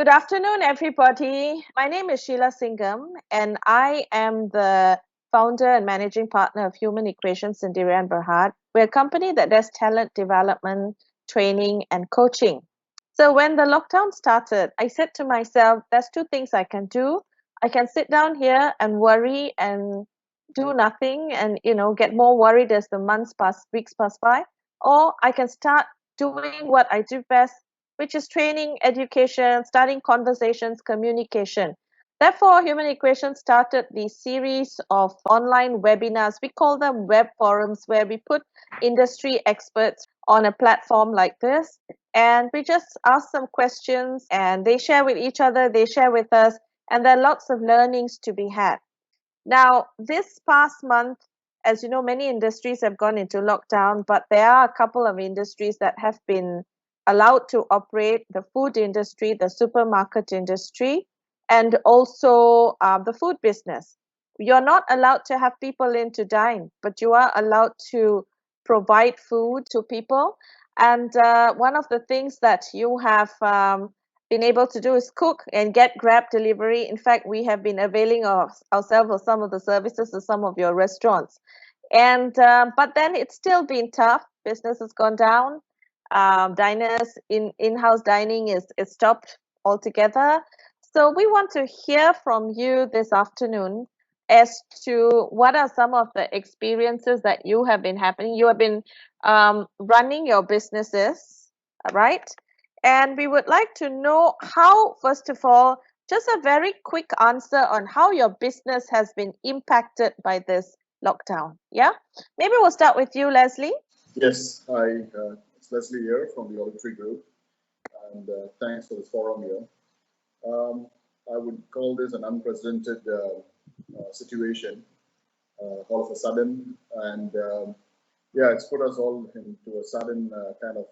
Good afternoon, everybody. My name is Sheila Singham, and I am the founder and managing partner of Human Equations in Durian Berhad. We're a company that does talent development, training, and coaching. So when the lockdown started, I said to myself, there's two things I can do. I can sit down here and worry and do nothing and get more worried as the months pass, weeks pass by, or I can start doing what I do best, which is training, education, starting conversations, communication. Therefore, Human Equation started the series of online webinars. We call them web forums, where we put industry experts on a platform like this. And we just ask some questions and they share with each other, they share with us, and there are lots of learnings to be had. Now, this past month, as you know, many industries have gone into lockdown, but there are a couple of industries that have been allowed to operate: the food industry, the supermarket industry, and also the food business. You're not allowed to have people in to dine, but you are allowed to provide food to people. And one of the things that you have been able to do is cook and get Grab delivery. In fact, we have been availing ourselves of some of the services of some of your restaurants. And but then it's still been tough. Business has gone down. Diners in-house dining is stopped altogether. So we want to hear from you this afternoon as to what are some of the experiences that you have been happening. You have been running your businesses, right? And we would like to know how, first of all, just a very quick answer on how your business has been impacted by this lockdown. Yeah, maybe we'll start with you, Leslie. Yes, hi, it's Leslie here from the Huckleberry Group, and thanks for this forum here. I would call this an unprecedented situation all of a sudden, and yeah, it's put us all into a sudden kind of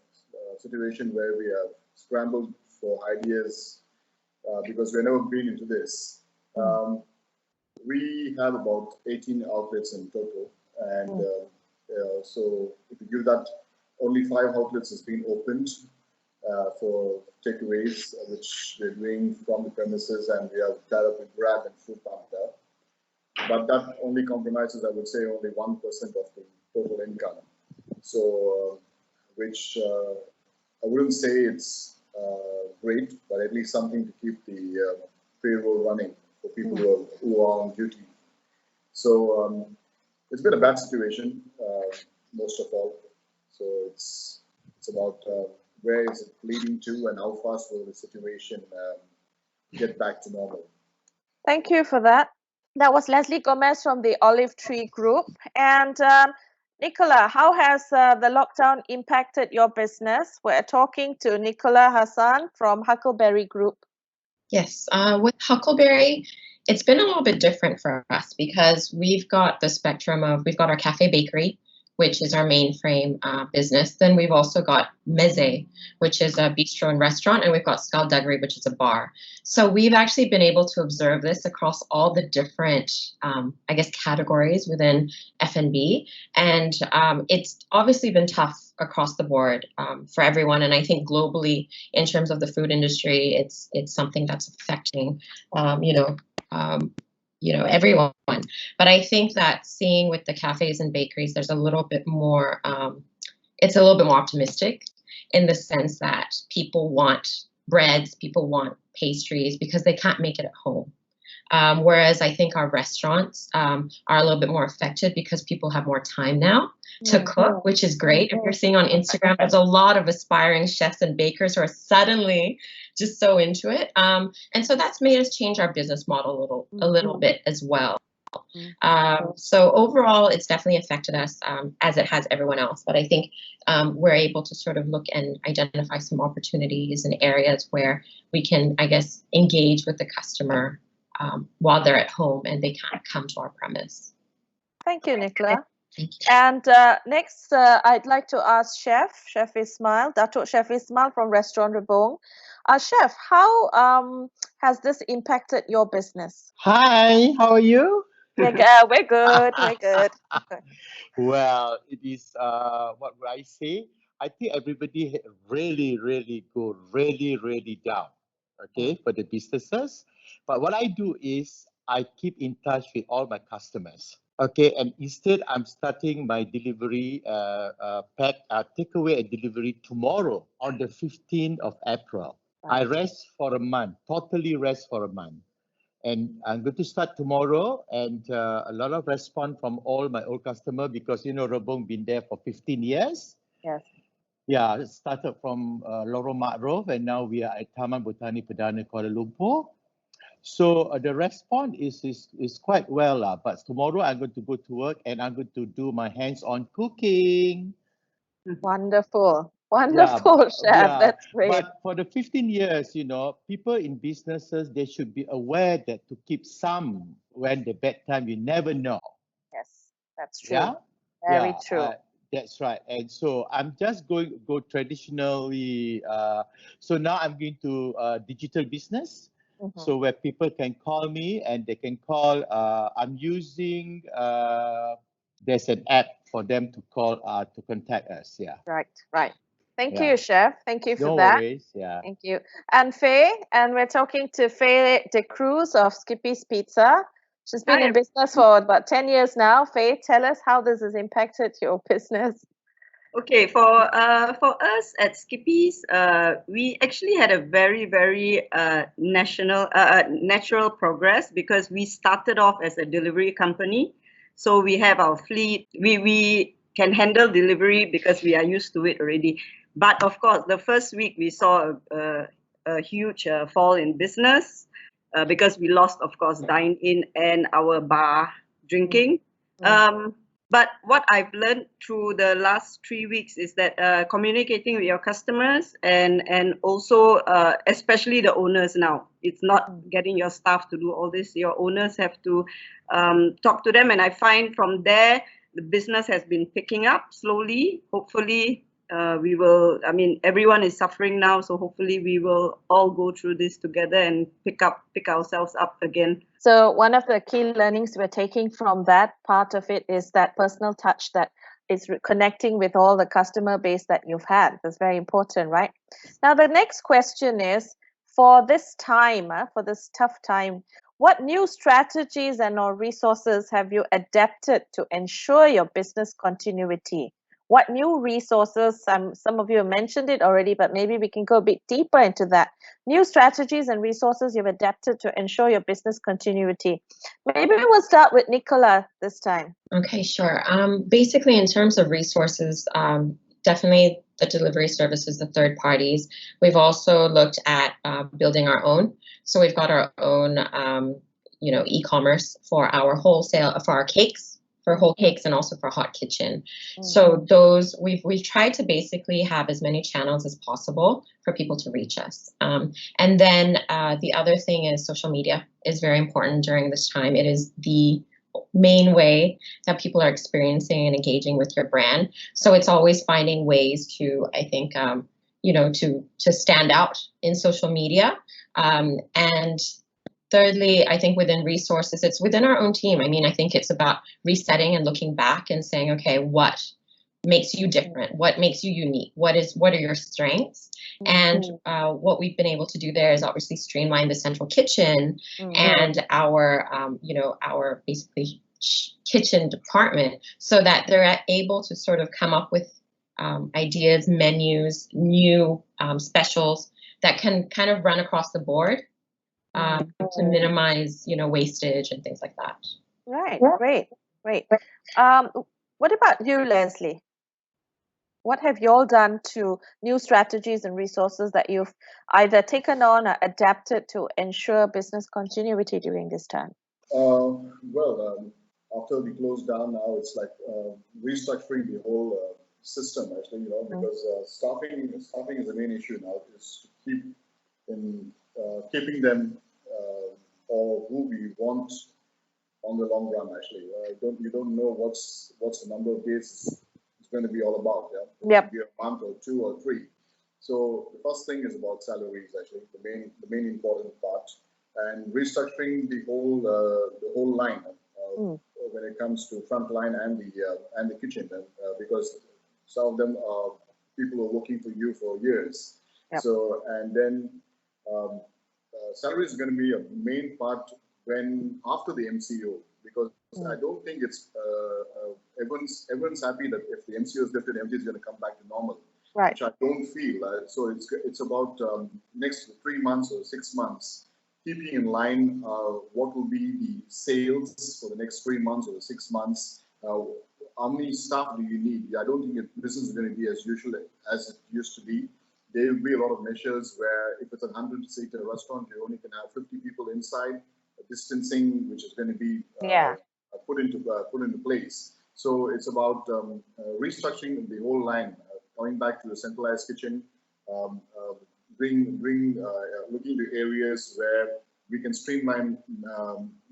situation where we have scrambled for ideas because we've never been into this. We have about 18 outlets in total, and so if you give that, only 5 outlets has been opened for takeaways, which we're doing from the premises, and we have tied up with Grab and Food Panda. But that only compromises, I would say, only 1% of the total income. So, which I wouldn't say it's great, but at least something to keep the payroll running for people who are on duty. So it's been a bad situation, most of all. So it's about where is it leading to, and how fast will the situation get back to normal. Thank you for that. That was Leslie Gomez from the Olive Tree Group. And Nicola, how has the lockdown impacted your business? We're talking to Nicola Hassan from Huckleberry Group. Yes, with Huckleberry, it's been a little bit different for us because we've got the spectrum of, we've got our cafe bakery, which is our mainframe business. Then we've also got Meze, which is a bistro and restaurant, and we've got Skullduggery, which is a bar. So we've actually been able to observe this across all the different, I guess, categories within F&B. And it's obviously been tough across the board for everyone. And I think globally, in terms of the food industry, it's something that's affecting, everyone. But I think that seeing with the cafes and bakeries, there's a little bit more, it's a little bit more optimistic in the sense that people want breads, people want pastries because they can't make it at home. Whereas I think our restaurants are a little bit more affected because people have more time now to cook, which is great. If you're seeing on Instagram, there's a lot of aspiring chefs and bakers who are suddenly just so into it. And so that's made us change our business model a little bit as well. So overall, it's definitely affected us as it has everyone else. But I think we're able to sort of look and identify some opportunities and areas where we can, I guess, engage with the customer while they're at home and they can't come to our premise. Thank you, Nicola. Thank you. And next, I'd like to ask Chef Ismail, Dato Chef Ismail from Restaurant Rebung. Chef, how has this impacted your business? Hi, how are you? We're good. We're good. Well, it is, what would I say? I think everybody really, really go really, really down. okay, for the businesses. But what I do is I keep in touch with all my customers. Okay, and instead I'm starting my delivery, takeaway and delivery tomorrow on the 15th of April. I rest for a month, totally rest for a month. And I'm going to start tomorrow, and a lot of response from all my old customers because, you know, Rebung been there for 15 years. Yes. Yeah, it started from Lorong Makruf, and now we are at Taman Botani Perdana Kuala Lumpur. So the response is quite well. But tomorrow I'm going to go to work and I'm going to do my hands-on cooking. Wonderful. Wonderful, Chef. Yeah. That's great. But for the 15 years, you know, people in businesses, they should be aware that to keep some when the bad time, you never know. Yes, that's true. Yeah. Very Yeah, true. that's right. And so I'm just go traditionally. So now I'm going to digital business. So where people can call me and they can call. I'm using. There's an app for them to call to contact us. Yeah. Right, right. Thank Yeah. you, Chef. Thank you for No that. worries. Yeah. Thank you. And Faye, and we're talking to Faye De Cruz of Skippy's Pizza. She's been in business for about 10 years now. Faye, tell us how this has impacted your business. Okay, for us at Skippy's, we actually had a very natural progress because we started off as a delivery company. So we have our fleet. We can handle delivery because we are used to it already. But of course, the first week we saw a huge fall in business because we lost, of course, dine-in and our bar drinking. But what I've learned through the last 3 weeks is that communicating with your customers and also especially the owners now. It's not getting your staff to do all this. Your owners have to talk to them. And I find from there, the business has been picking up slowly. Hopefully, we will, I mean, everyone is suffering now. So hopefully we will all go through this together and pick ourselves up again. So one of the key learnings we're taking from that part of it is that personal touch that is connecting with all the customer base that you've had. That's very important, right? Now, the next question is, for this time, for this tough time, what new strategies and or resources have you adapted to ensure your business continuity? What new resources, some of you have mentioned it already, but maybe we can go a bit deeper into that. New strategies and resources you've adapted to ensure your business continuity. Maybe we'll start with Nicola this time. Okay, sure. Basically, in terms of resources, definitely the delivery services, the third parties. We've also looked at building our own. So we've got our own, e-commerce for our wholesale, for our cakes, for whole cakes and also for hot kitchen. So those we've tried to basically have as many channels as possible for people to reach us. And then the other thing is social media is very important during this time. It is the main way that people are experiencing and engaging with your brand. So it's always finding ways to, I think, to stand out in social media. And thirdly, I think within resources, it's within our own team. I mean, I think it's about resetting and looking back and saying, okay, what makes you different? What makes you unique? What are your strengths? And what we've been able to do there is obviously streamline the central kitchen and our basically kitchen department so that they're able to sort of come up with ideas, menus, new specials that can kind of run across the board. To minimize, wastage and things like that. Right, great. What about you, Leslie? What have you all done to new strategies and resources that you've either taken on or adapted to ensure business continuity during this time? After we closed down, now it's like restructuring the whole system, actually, because staffing is the main issue now. Is to keeping them or who we want on the long run. Actually, you don't know what's the number of days it's going to be all about. Yeah, it could be a month or 2 or 3. So the first thing is about salaries. Actually, the main important part, and restructuring the whole line when it comes to front line and the kitchen, because some of them are people who are working for you for years. So and then salary is going to be a main part when after the MCO, because I don't think it's everyone's happy that if the MCO is lifted, everything is going to come back to normal. Right. Which I don't feel. So it's about next 3 months or 6 months, keeping in line what will be the sales for the next 3 months or 6 months. How many staff do you need? I don't think business is going to be as usual as it used to be. There will be a lot of measures where if it's a 100-seater restaurant, you only can have 50 people inside, distancing, which is going to be put into place. So it's about restructuring the whole line, coming back to the centralized kitchen, looking to areas where we can streamline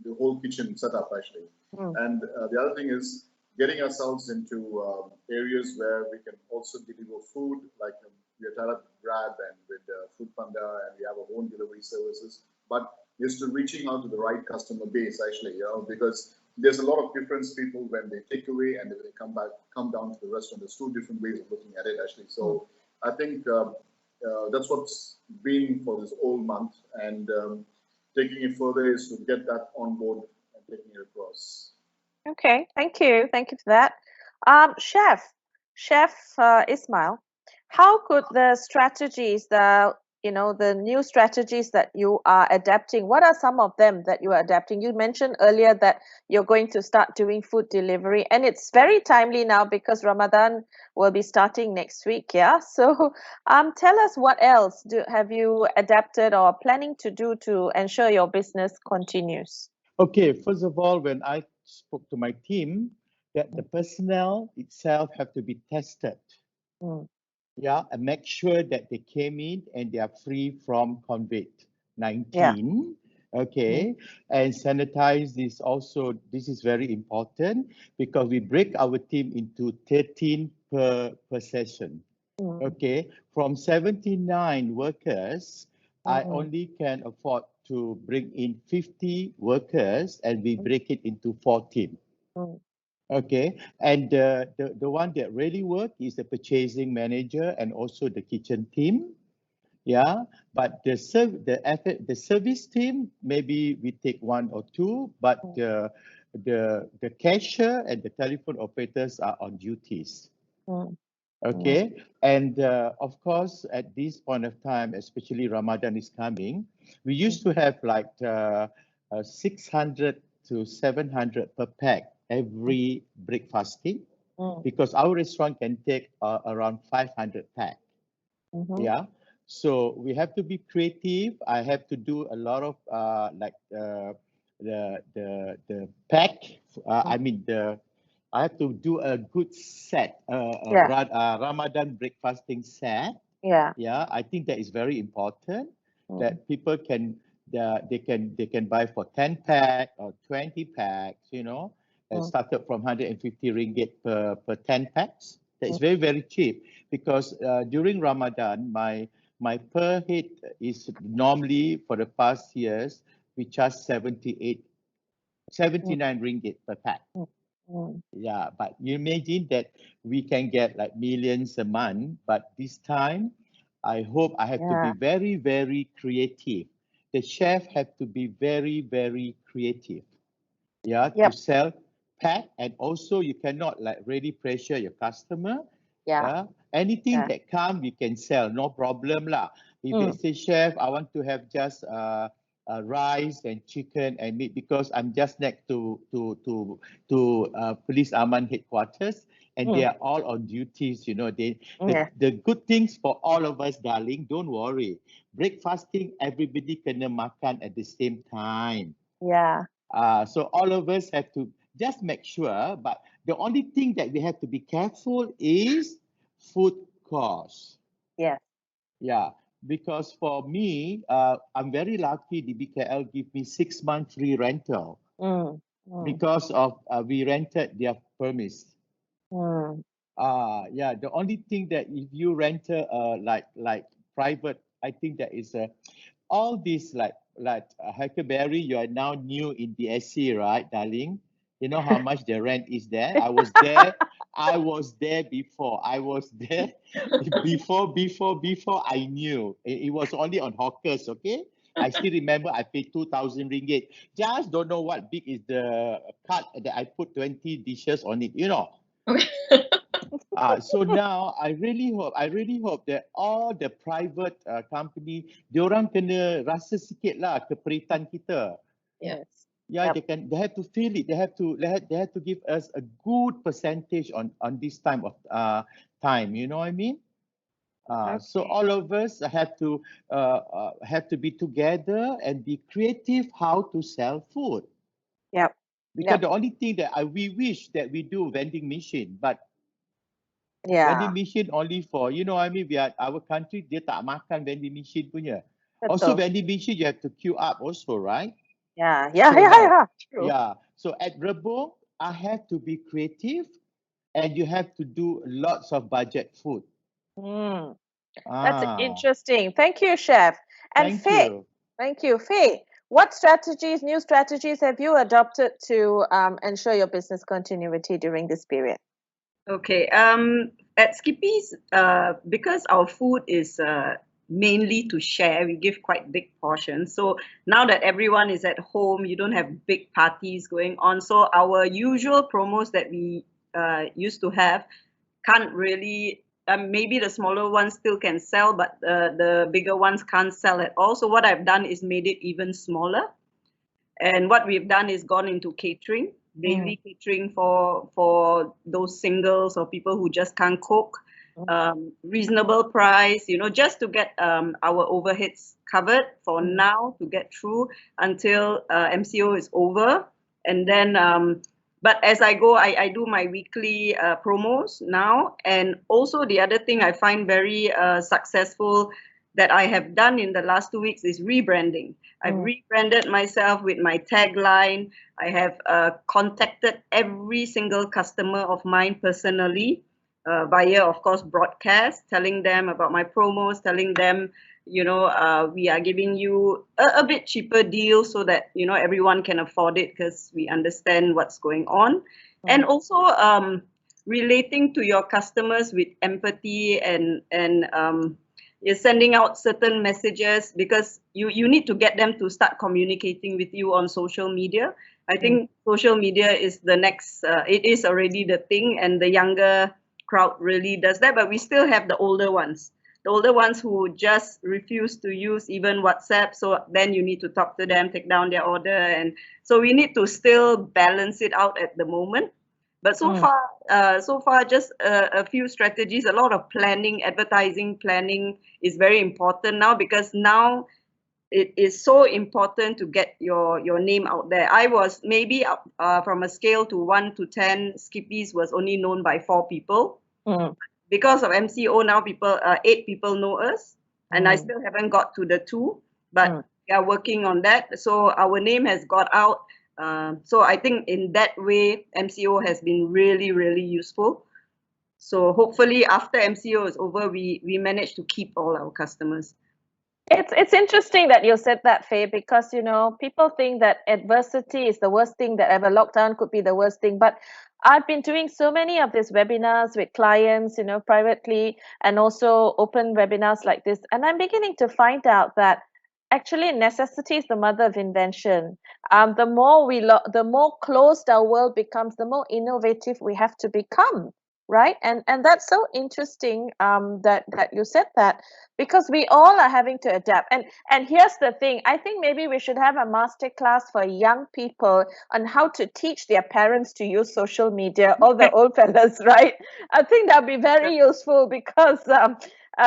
the whole kitchen setup actually. And the other thing is getting ourselves into areas where we can also deliver food, like we are tied up with Grab and with Food Panda, and we have our own delivery services. But we're still reaching out to the right customer base actually, because there's a lot of different people when they take away and when they come down to the restaurant. There's two different ways of looking at it actually. So I think that's what's been for this whole month, and taking it further is to get that on board and taking it across. Okay, thank you for that. Chef Ismail, how could the strategies, the new strategies that you are adapting, what are some of them that you are adapting? You mentioned earlier that you're going to start doing food delivery, and it's very timely now because Ramadan will be starting next week, yeah? So tell us, what else have you adapted or planning to do to ensure your business continues? Okay, first of all, when I spoke to my team, that the personnel itself have to be tested. Yeah, and make sure that they came in and they are free from COVID-19. Okay, and sanitize this also. This is very important because we break our team into 13 per session. Okay, from 79 workers, I only can afford to bring in 50 workers, and we break it into 14. Okay, and the one that really work is the purchasing manager and also the kitchen team. Yeah, but the service team, maybe we take 1 or 2, but the cashier and the telephone operators are on duties. Okay, and of course, at this point of time, especially Ramadan is coming, we used to have like 600 to 700 per pack every breakfasting, because our restaurant can take around 500 pack. Yeah, so we have to be creative. I have to do a lot of the pack. I have to do a good set, Ramadan breakfasting set. Yeah, I think that is very important. That people can they can buy for 10 pack or 20 packs. And started from 150 ringgit per 10 packs. That is very, very cheap, because during Ramadan, my per head is normally, for the past years, we charge 79 ringgit per pack. Yeah, but you imagine that we can get like millions a month, but this time, I hope I have to be very, very creative. The chef have to be very, very creative. Yeah, to sell pack, and also you cannot like really pressure your customer. Anything that come, you can sell, no problem lah. If they say, chef, I want to have just rice and chicken and meat, because I'm just next to Police Aman headquarters, and they are all on duties. The good things for all of us, darling, don't worry. Breakfasting, everybody kena makan at the same time. So all of us have to just make sure, but the only thing that we have to be careful is food costs. Yeah, because for me, I'm very lucky the BKL give me 6 months free rental because of we rented their premise. Yeah, the only thing that if you rent like private, I think that is all this like Huckleberry, you are now new in the SC, right, darling? You know how much the rent is there? I was there. I was there before. I was there before I knew. It was only on hawkers, okay? I still remember I paid 2,000 ringgit. Just don't know what big is the card that I put 20 dishes on it, you know. Okay. So now I really hope that all the private company, diorang kena rasa sikit lah keperitan kita. Yeah. Yeah, Yep. they have to feel it. They have to give us a good percentage on this time of time. You know what I mean? So Okay. all of us have to be together and be creative how to sell food. Yep. Because Yep. the only thing that we wish that we do vending machine, but Yeah. vending machine only for, you know what I mean, our country dia tak makan vending machine punya. Also Betul. vending machine you have to queue up also, right? Yeah. Yeah. So Yeah. now, Yeah. True. yeah. So at Rebung, I have to be creative and you have to do lots of budget food. Mm. That's Ah, interesting. Thank you, Chef. And thank Faye, you. thank you, Faye. What new strategies have you adopted to ensure your business continuity during this period? Okay. At Skippy's, because our food is mainly to share, we give quite big portions. So now that everyone is at home, you don't have big parties going on. So our usual promos that we used to have can't really. Maybe the smaller ones still can sell, but the bigger ones can't sell at all. So what I've done is made it even smaller. And what we've done is gone into catering, daily catering for those singles or people who just can't cook. Reasonable price, just to get our overheads covered for now, to get through until MCO is over. And then, but as I go, I do my weekly promos now. And also the other thing I find very successful that I have done in the last 2 weeks is rebranding. I've rebranded myself with my tagline. I have contacted every single customer of mine personally via, of course, broadcast, telling them about my promos, telling them, we are giving you a bit cheaper deal so that, everyone can afford it because we understand what's going on. And also relating to your customers with empathy and is sending out certain messages, because you need to get them to start communicating with you on social media. I think social media is the next, it is already the thing, and the younger crowd really does that, but we still have the older ones. The older ones who just refuse to use even WhatsApp, so then you need to talk to them, take down their order, and so we need to still balance it out at the moment. But so far, just a few strategies, a lot of planning, advertising planning is very important now, because now it is so important to get your name out there. I was maybe from a scale to 1 to 10, Skippy's was only known by 4 people. Because of MCO now, 8 people know us, and I still haven't got to the 2, but we are working on that. So our name has got out. So I think in that way, MCO has been really, really useful. So hopefully after MCO is over, we manage to keep all our customers. It's interesting that you said that, Faye, because people think that adversity is the worst thing, that ever lockdown could be the worst thing. But I've been doing so many of these webinars with clients, privately, and also open webinars like this, and I'm beginning to find out that actually necessity is the mother of invention. The more closed our world becomes, the more innovative we have to become. Right, and that's so interesting that you said that, because we all are having to adapt. And here's the thing, I think maybe we should have a master class for young people on how to teach their parents to use social media, all the old fellas, right? I think that'd be very useful, because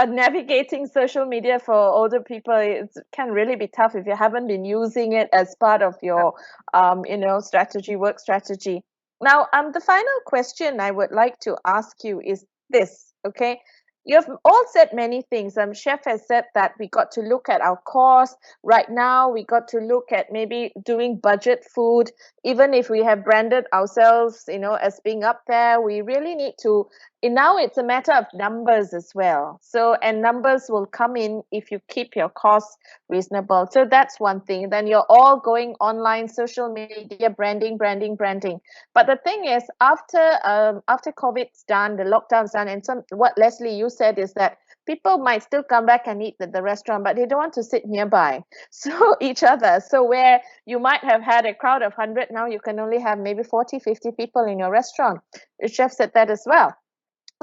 navigating social media for older people, it can really be tough if you haven't been using it as part of your work strategy. Now, the final question I would like to ask you is this, okay? You have all said many things. Chef has said that we got to look at our costs. Right now, we got to look at maybe doing budget food. Even if we have branded ourselves, as being up there, we really need to. And now it's a matter of numbers as well. So, and numbers will come in if you keep your costs reasonable. So that's one thing. Then you're all going online, social media, branding. But the thing is, after COVID's done, the lockdown's done, and what Leslie, you said is that people might still come back and eat at the restaurant, but they don't want to sit nearby, so each other. So where you might have had a crowd of 100, now you can only have maybe 40, 50 people in your restaurant. The chef said that as well.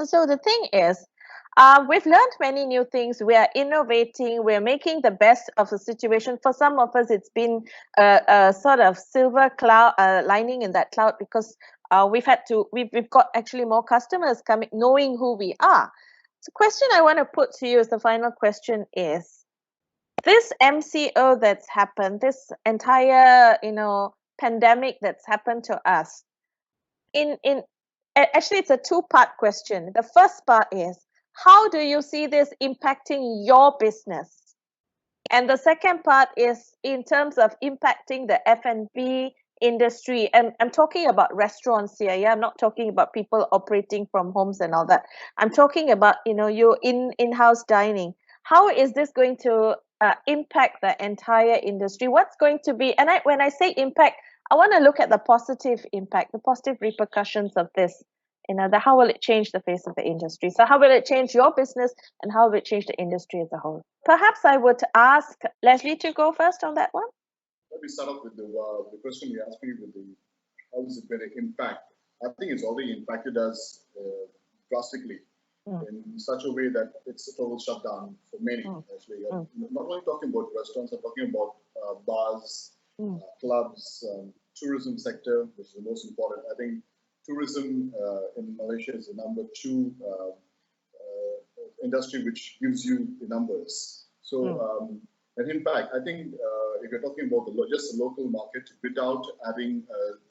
So the thing is, we've learned many new things. We are innovating. We're making the best of the situation. For some of us, it's been a sort of silver cloud lining in that cloud, because we've got actually more customers coming, knowing who we are. So, question I want to put to you as the final question is: this MCO that's happened, this entire pandemic that's happened to us, actually it's a two-part question. The first part is, how do you see this impacting your business? And the second part is in terms of impacting the F&B industry. And I'm talking about restaurants here. Yeah, I'm not talking about people operating from homes and all that. I'm talking about, your in-house dining. How is this going to impact the entire industry? What's going to be, and when I say impact, I want to look at the positive impact, the positive repercussions of this. How will it change the face of the industry? So how will it change your business, and how will it change the industry as a whole? Perhaps I would ask Leslie to go first on that one. Let me start off with the question you asked me with how is it going to impact? I think it's already impacted us drastically in such a way that it's a total shutdown for many, actually. Not only talking about restaurants, I'm talking about bars, clubs, tourism sector, which is the most important. I think tourism in Malaysia is the number 2 industry which gives you the numbers. So an impact, I think if you're talking about just the local market without having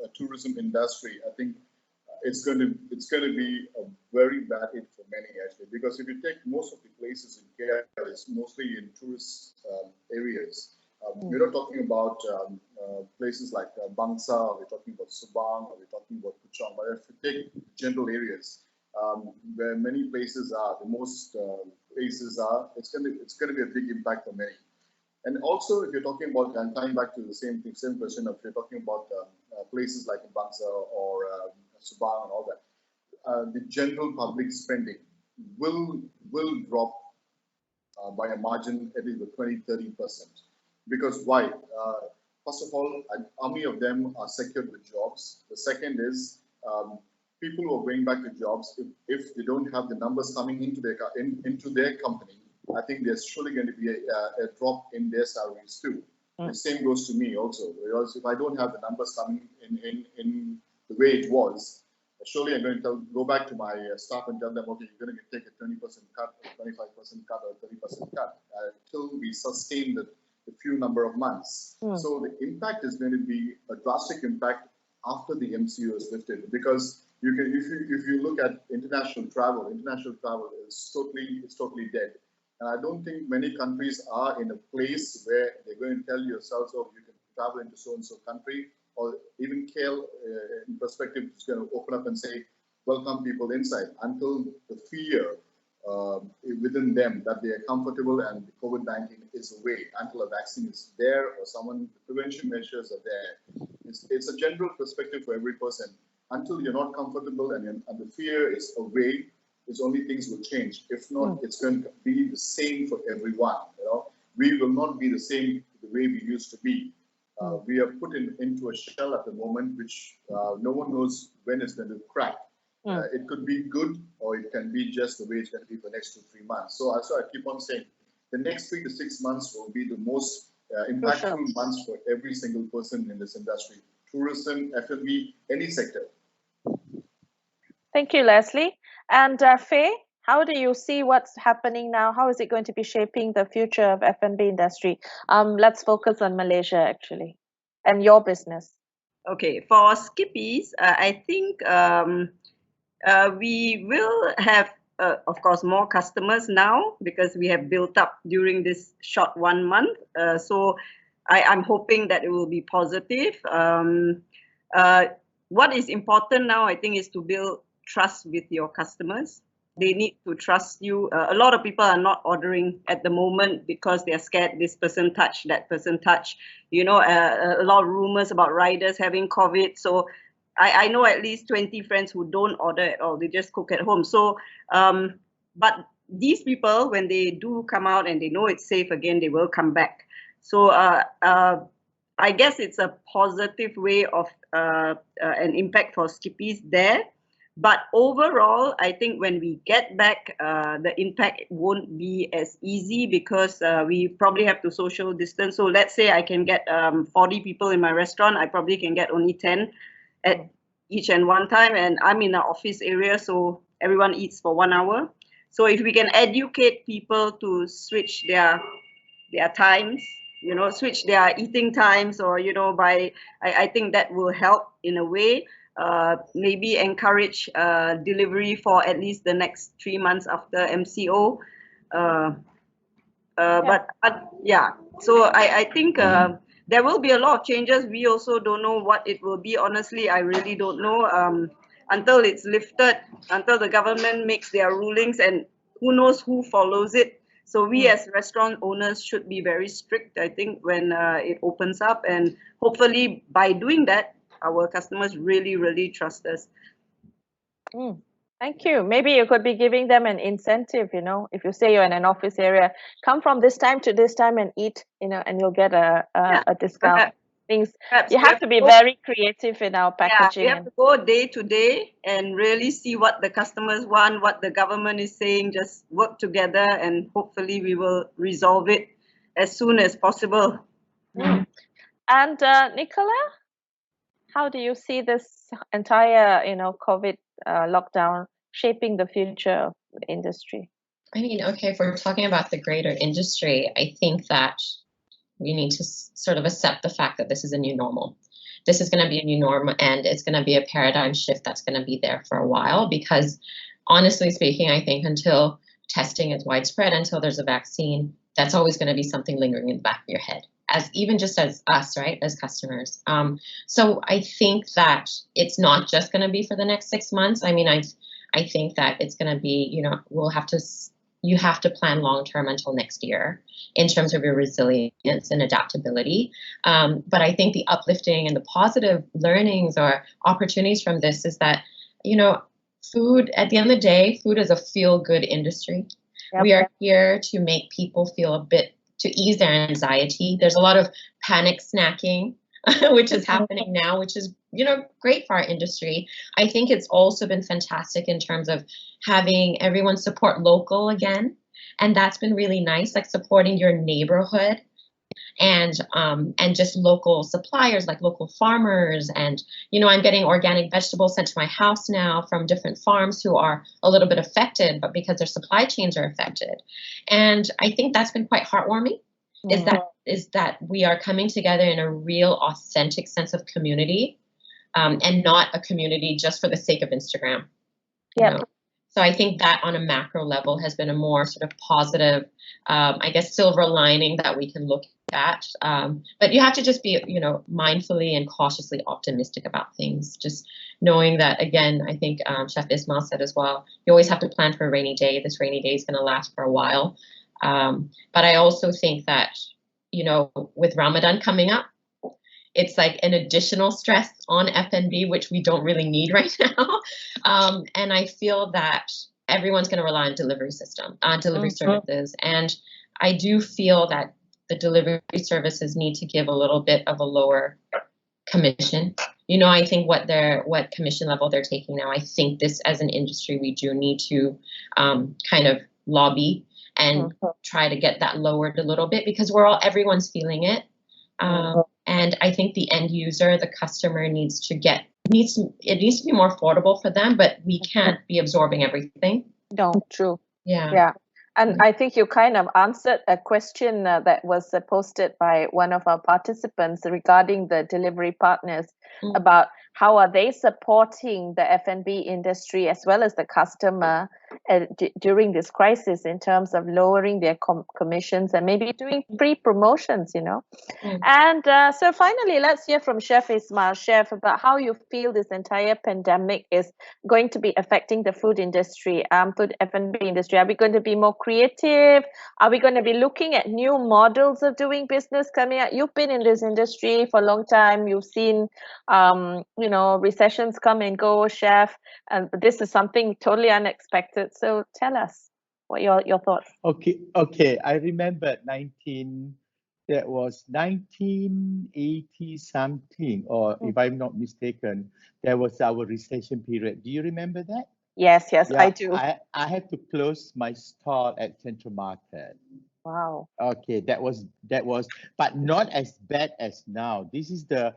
a tourism industry, I think it's going to be a very bad hit for many, actually, because if you take most of the places in KL, it's mostly in tourist areas. We're not talking about places like Bangsa, or we're talking about Subang, or we're talking about Puchong. But if you take general areas where many places are, the most places are, it's going to be a big impact for many. And also, if you're talking about, and tying back to the same question, if you're talking about places like Bangsa or Subang and all that, the general public spending will drop by a margin at least 20-30%. Because why? First of all, an army of them are secured with jobs. The second is people who are going back to jobs, if they don't have the numbers coming into their company, I think there's surely going to be a drop in their salaries too. The same goes to me also, because if I don't have the numbers coming in the way it was, surely I'm going to go back to my staff and tell them, okay, you're going to take a 20% cut, 25% cut, or 30% cut until we sustain the few number of months. So the impact is going to be a drastic impact after the MCO is lifted, because you can, if you look at international travel is totally dead. And I don't think many countries are in a place where they're going to tell yourselves, oh, you can travel into so-and-so country, or even KL in perspective is going to open up and say, welcome people inside, until the fear within them that they are comfortable and the COVID-19 is away, until a vaccine is there or the prevention measures are there. It's a general perspective for every person. Until you're not comfortable and the fear is away, it's only things will change. If not, it's going to be the same for everyone. We will not be the same the way we used to be. We are put into a shell at the moment, which no one knows when it's going to crack. It could be good, or it can be just the way it's going to be for the next 2-3 months. So I keep on saying, the next 3 to 6 months will be the most impactful months for every single person in this industry. Tourism, F&B, any sector. Thank you, Leslie. And Faye, how do you see what's happening now? How is it going to be shaping the future of F&B industry? Let's focus on Malaysia, actually, and your business. Okay, for Skippies, I think we will have, of course, more customers now, because we have built up during this short 1 month. So I'm hoping that it will be positive. What is important now, I think, is to build trust with your customers. They need to trust you. A lot of people are not ordering at the moment because they're scared this person touched, that person touched. A lot of rumors about riders having COVID. So I know at least 20 friends who don't order at all. They just cook at home. So, but these people, when they do come out and they know it's safe again, they will come back. So I guess it's a positive way of an impact for Skippies there. But overall, I think when we get back, the impact won't be as easy because we probably have to social distance. So let's say I can get 40 people in my restaurant, I probably can get only 10 at each and one time. And I'm in an office area, so everyone eats for 1 hour. So if we can educate people to switch their times, switch their eating times, or I think that will help in a way. Maybe encourage delivery for at least the next 3 months after MCO. But yeah, so I think there will be a lot of changes. We also don't know what it will be. Honestly, I really don't know until it's lifted, until the government makes their rulings, and who knows who follows it. So we as restaurant owners should be very strict, I think, when it opens up. And hopefully by doing that, our customers really, really trust us. Thank you. Maybe you could be giving them an incentive, if you say you're in an office area, come from this time to this time and eat, and you'll get a discount. Perhaps you have to be very creative in our packaging. Yeah, we have to go day to day and really see what the customers want, what the government is saying, just work together, and hopefully we will resolve it as soon as possible. And Nicola, how do you see this entire, COVID lockdown shaping the future of the industry? I mean, okay, if we're talking about the greater industry, I think that we need to sort of accept the fact that this is a new normal. This is going to be a new norm, and it's going to be a paradigm shift that's going to be there for a while, because honestly speaking, I think until testing is widespread, until there's a vaccine, that's always going to be something lingering in the back of your head, even just as us, right, as customers. So I think that it's not just going to be for the next 6 months. I mean, I think that it's going to be, you have to plan long-term until next year in terms of your resilience and adaptability. But I think the uplifting and the positive learnings or opportunities from this is that, food, at the end of the day, food is a feel-good industry. Yep. We are here to make people feel to ease their anxiety. There's a lot of panic snacking, which is happening now, which is, great for our industry. I think it's also been fantastic in terms of having everyone support local again. And that's been really nice, like supporting your neighborhood and just local suppliers, like local farmers. And, I'm getting organic vegetables sent to my house now from different farms who are a little bit affected, but because their supply chains are affected. And I think that's been quite heartwarming, is that we are coming together in a real authentic sense of community, and not a community just for the sake of Instagram. Yeah. So I think that on a macro level has been a more sort of positive, I guess, silver lining that we can look at. But you have to just be, mindfully and cautiously optimistic about things. Just knowing that, again, I think Chef Ismail said as well, you always have to plan for a rainy day. This rainy day is going to last for a while. But I also think that, with Ramadan coming up, it's like an additional stress on F&B, which we don't really need right now. And I feel that everyone's going to rely on delivery services. And I do feel that the delivery services need to give a little bit of a lower commission. I think what commission level they're taking now, I think this as an industry, we do need to kind of lobby and try to get that lowered a little bit, because everyone's feeling it. And I think the end user, the customer needs to be more affordable for them, but we can't be absorbing everything. No, true. Yeah. And I think you kind of answered a question that was posted by one of our participants regarding the delivery partners about how are they supporting the F&B industry as well as the customer during this crisis in terms of lowering their commissions and maybe doing free promotions, And so finally, let's hear from Chef Ismail, Chef, about how you feel this entire pandemic is going to be affecting the food industry, food F&B industry. Are we going to be more creative? Are we going to be looking at new models of doing business coming out? You've been in this industry for a long time. You've seen, recessions come and go, Chef, and this is something totally unexpected. So tell us. What your thoughts? Okay. I remember that was 1980 something, or if I'm not mistaken, there was our recession period. Do you remember that? Yes, I Yeah, do. I had to close my stall at Central Market. Wow. Okay, that was, but not as bad as now. This is the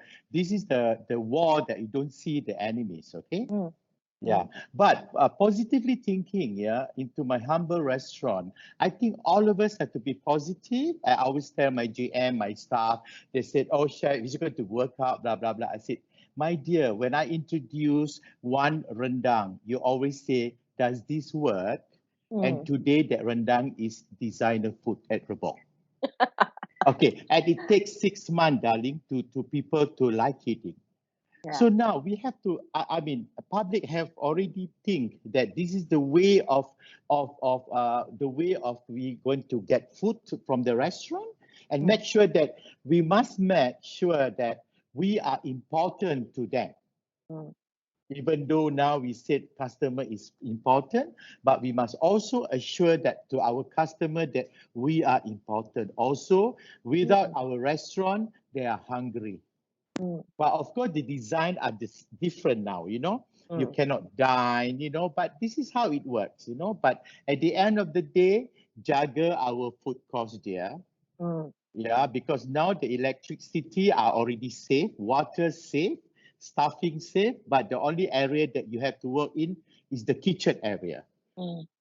war that you don't see the enemies. Okay. Mm. Yeah, but positively thinking, yeah, into my humble restaurant, I think all of us have to be positive. I always tell my GM, my staff, they said, oh, chef, it's going to work out, blah, blah, blah. I said, my dear, when I introduce one rendang, you always say, does this work? And today that rendang is designer food at Rebung. Okay, and it takes 6 months, darling, to people to like eating. Yeah. So now we have to, I mean, public have already think that this is the way of we going to get food from the restaurant, and make sure that we must make sure that we are important to them. Even though now we said customer is important, but we must also assure that to our customer that we are important. Also, without our restaurant, they are hungry. But of course, the design are different now, you know. You cannot dine, you know, but this is how it works, you know. But at the end of the day, jaga our food cost there. Yeah, because now the electricity are already safe, water safe, staffing safe, but the only area that you have to work in is the kitchen area.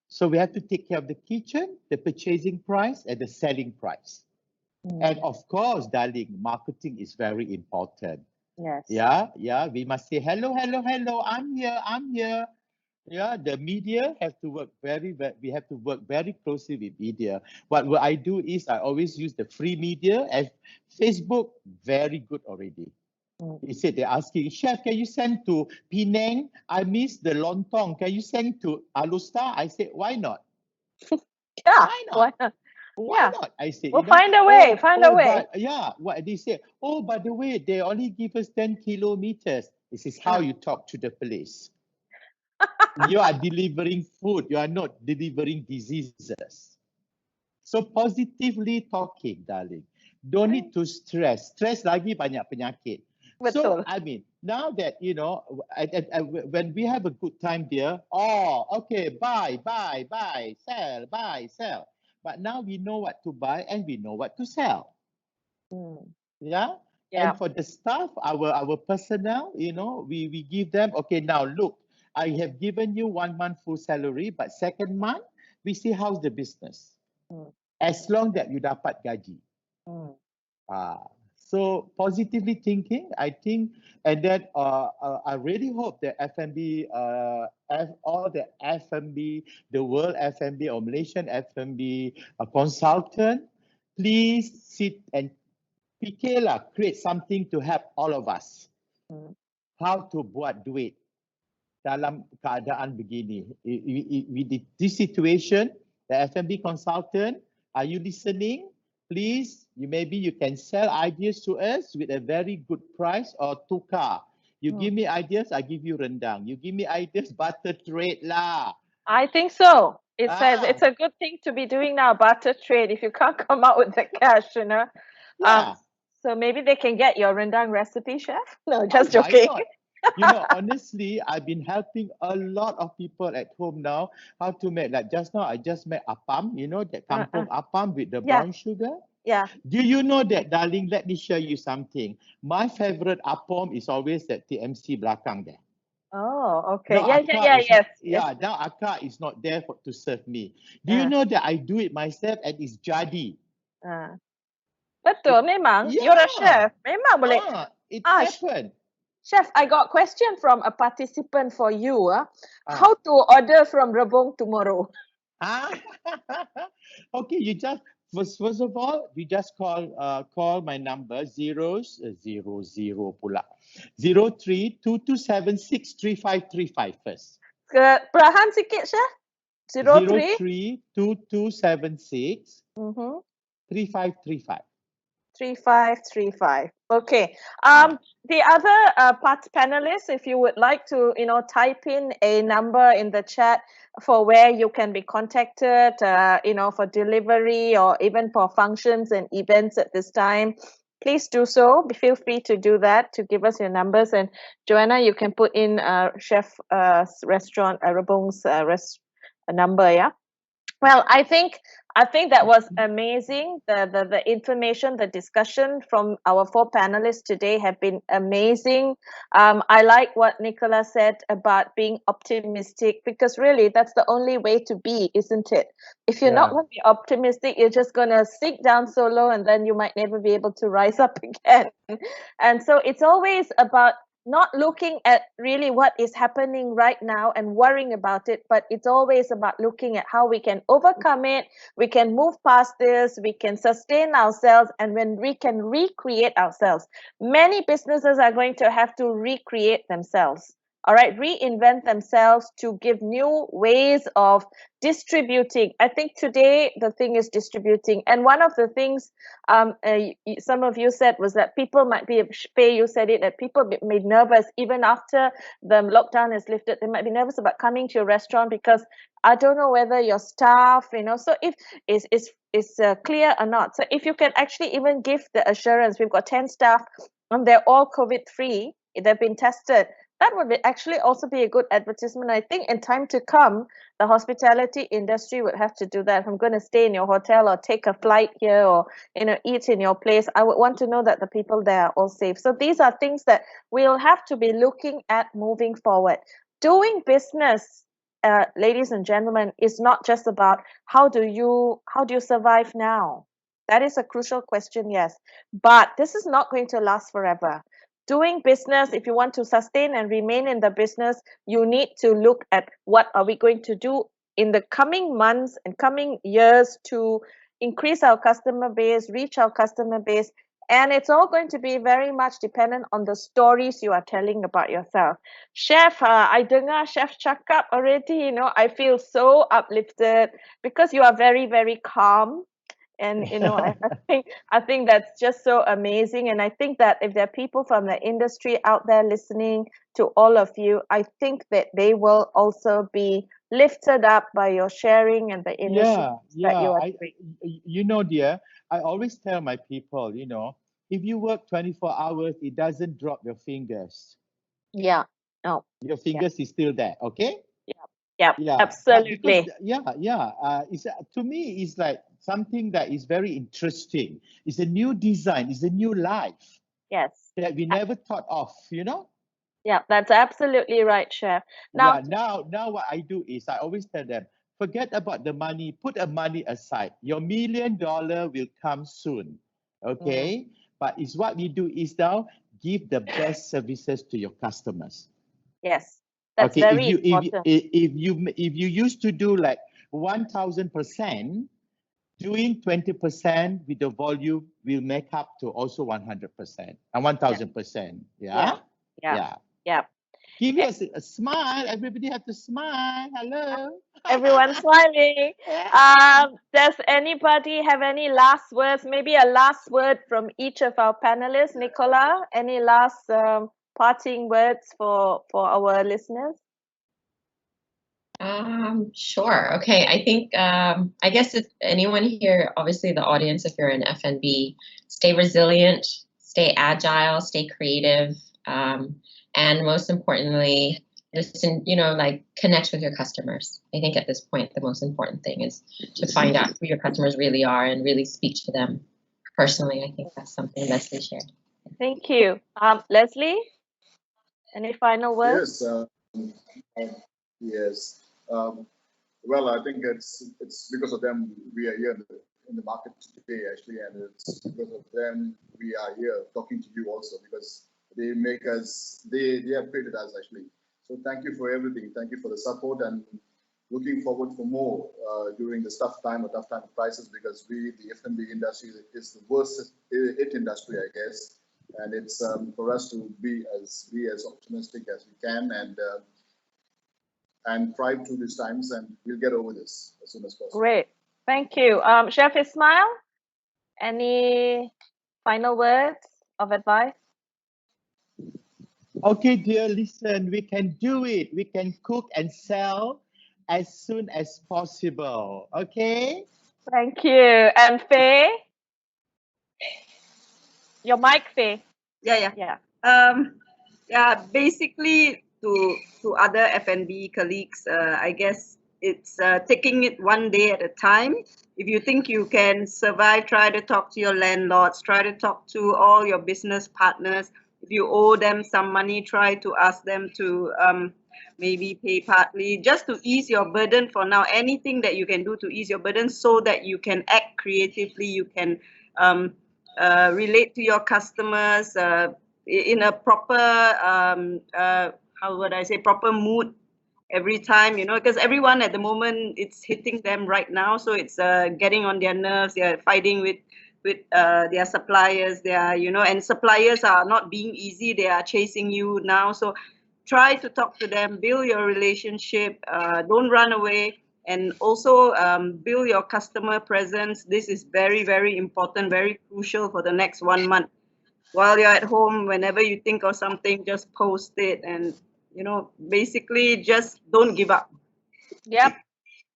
So we have to take care of the kitchen, the purchasing price, and the selling price. And of course, darling, marketing is very important. Yes. Yeah. We must say, hello, I'm here. Yeah, the media have to work we have to work very closely with media. What I do is I always use the free media, as Facebook, very good already. He said they're asking, chef, can you send to Penang? I miss the lontong. Can you send to Alustar? I said, why not? Yeah. Why not? Why not? Why not? I said, We'll you know, find a way. Find a way. But yeah, what they say, oh, by the way, they only give us 10 kilometers. This is how you talk to the police. You are delivering food. You are not delivering diseases. So positively talking, darling. Don't need to stress. Stress lagi banyak penyakit. So, Betul. I mean, now that, you know, when we have a good time there, oh, okay, buy, sell, buy, sell. But now we know what to buy and we know what to sell. Yeah. Yeah. And for the staff, our personnel, you know, we give them, okay, now look, I have given you 1 month full salary, but second month, we see how's the business. As long that you dapat gaji. So positively thinking, I think, and then I really hope that FMB, all the FMB, the world FMB or Malaysian FMB consultant, please sit and fikirlah, create something to help all of us. How to buat duit dalam keadaan begini. With this situation, the FMB consultant, are you listening? Please, maybe you can sell ideas to us with a very good price or tukar. You give me ideas, I give you rendang. You give me ideas, butter trade lah. I think so. It's a good thing to be doing now, barter trade, if you can't come out with the cash, you know. Yeah. So maybe they can get your rendang recipe, chef? No, just joking. Why not? You know, honestly, I've been helping a lot of people at home now how to make, like just now, I just made appam, you know, that kampung appam with the brown sugar. Yeah. Do you know that, darling? Let me show you something. My favorite appam is always that TMC belakang there. Oh, okay. Now, Yes. Yeah, now Akka is not there to serve me. Do you know that I do it myself and it's jadi? Betul, memang. You're a chef. Memang boleh. It happened. Chef, I got question from a participant for you. How to order from Rebung tomorrow? Okay, you just first of all, you just call my number 00 pula 03-2276-3535 first. Perlahan sikit, chef. 03-2276 3535. 3535. Okay. The other panelists, if you would like to, type in a number in the chat for where you can be contacted, for delivery or even for functions and events at this time, please do so. Feel free to do that, to give us your numbers. And Joanna, you can put in Chef Restaurant Rebung's number, yeah? Well, I think that was amazing. The information, the discussion from our 4 panelists today have been amazing. I like what Nicola said about being optimistic, because really that's the only way to be, isn't it? If you're not going to be optimistic, you're just going to sink down so low, and then you might never be able to rise up again. And so it's always about not looking at really what is happening right now and worrying about it, but it's always about looking at how we can overcome it, we can move past this, we can sustain ourselves, and when we can recreate ourselves. Many businesses are going to have to recreate themselves. All right, reinvent themselves to give new ways of distributing. I think today the thing is distributing. And one of the things some of you said was that people might be, Faye, you said it, that people made nervous even after the lockdown is lifted. They might be nervous about coming to your restaurant because I don't know whether your staff, so if is clear or not. So if you can actually even give the assurance, we've got 10 staff and they're all COVID-free, they've been tested, that would actually also be a good advertisement. I think in time to come, the hospitality industry would have to do that. If I'm going to stay in your hotel or take a flight here or eat in your place, I would want to know that the people there are all safe. So these are things that we'll have to be looking at moving forward. Doing business, ladies and gentlemen, is not just about how do you survive now. That is a crucial question, yes, but this is not going to last forever. Doing business, if you want to sustain and remain in the business, you need to look at what are we going to do in the coming months and coming years to increase our customer base, reach our customer base. And it's all going to be very much dependent on the stories you are telling about yourself. Chef, I dengar Chef cakap already, I feel so uplifted because you are very, very calm. And I think that's just so amazing. And I think that if there are people from the industry out there listening to all of you, I think that they will also be lifted up by your sharing and the initiatives that you are doing. Dear, I always tell my people, if you work 24 hours, it doesn't drop your fingers. Yeah. No. Your fingers is still there, okay? Yeah, absolutely. It's to me, it's like something that is very interesting. It's a new design. It's a new life. Yes. That we never thought of. Yeah, that's absolutely right, Chef. Now what I do is I always tell them, forget about the money. Put the money aside. Your $1 million will come soon. Okay, but it's what we do is now give the best services to your customers. Yes. That's okay, very important. if you used to do like 1,000%, doing 20% with the volume will make up to also 100% and 1,000%. Yeah. Give us a smile. Everybody have to smile. Hello. Everyone's smiling. Does anybody have any last words? Maybe a last word from each of our panelists. Nicola, any last parting words for our listeners? Sure. Okay. I think, I guess if anyone here, obviously the audience, if you're in F&B, stay resilient, stay agile, stay creative, and most importantly, listen, connect with your customers. I think at this point, the most important thing is to find out who your customers really are and really speak to them personally. I think that's something Leslie shared. Thank you. Leslie, any final words? Yes. Well, I think it's because of them we are here in the market today, actually, and it's because of them we are here talking to you also, because they make us, they have created us, actually. So thank you for everything. Thank you for the support, and looking forward for more during the tough time of crisis, because the F&B industry is the worst industry, I guess, and it's for us to be as optimistic as we can, and thrive through these times, and we'll get over this as soon as possible. Great. Thank you. Chef Ismail, any final words? of advice? Okay, dear, listen, we can do it. We can cook and sell as soon as possible. Okay? Thank you. And Faye? Your mic, Faye. Yeah. Yeah. Basically, to other F&B colleagues, I guess it's taking it one day at a time. If you think you can survive, try to talk to your landlords, try to talk to all your business partners. If you owe them some money, try to ask them to maybe pay partly, just to ease your burden for now. Anything that you can do to ease your burden so that you can act creatively, you can relate to your customers in a proper, how would I say, proper mood every time, because everyone at the moment, it's hitting them right now. So it's getting on their nerves. They're fighting with their suppliers. They are, and suppliers are not being easy. They are chasing you now. So try to talk to them, build your relationship, don't run away. And also build your customer presence. This is very, very important, very crucial for the next 1 month. While you're at home, whenever you think of something, just post it, and basically just don't give up. Yep.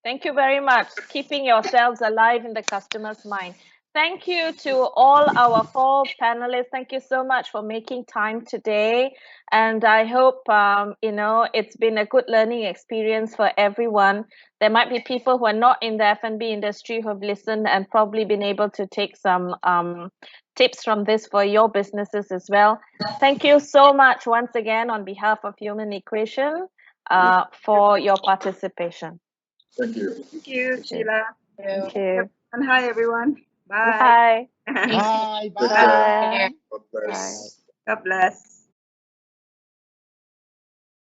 Thank you very much. Keeping yourselves alive in the customer's mind. Thank you to all our 4 panelists. Thank you so much for making time today. And I hope, it's been a good learning experience for everyone. There might be people who are not in the F&B industry who have listened and probably been able to take some tips from this for your businesses as well. Thank you so much once again on behalf of Human Equation for your participation. Thank you. Thank you, Sheila. Thank you. And hi, everyone. Bye. Bye. Bye. Take Bye. care. God Bye. bless. God bless.